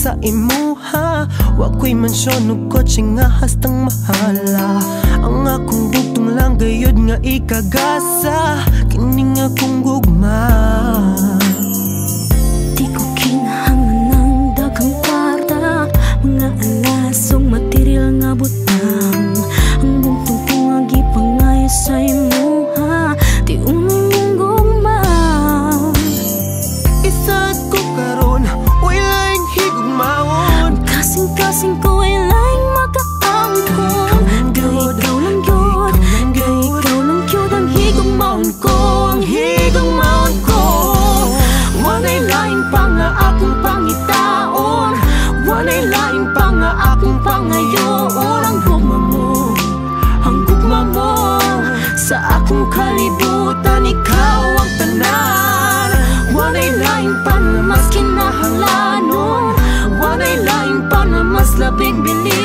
sa imuha. Wa ko'y mansyon ug kotse nga hastang mahala. Ang akong bugtong lang gayud nga ikagasa kining akong gugma. Di ko kinahanglan ng daghang kwarta, mga alasong material nga butang. Ang bugtong ko nga gipangayo sa imuha, di unay mong gugma. Isa't ko karon way laing higugmaon, kasing-kasing ko ay laing makaangkon. Kay ikaw lang yun, kay ikaw lang yun ang higugmaon ko, ang higugmaon ko. Wanay laing pa nga akong pangitaon, wanay laing pa nga akong pangayoon. Ang gugma mo sa akong kalibutan, ikaw ang tanan. Wanay laing pa na mas kinahanglanon, wanay laing pa na mas labing bilin.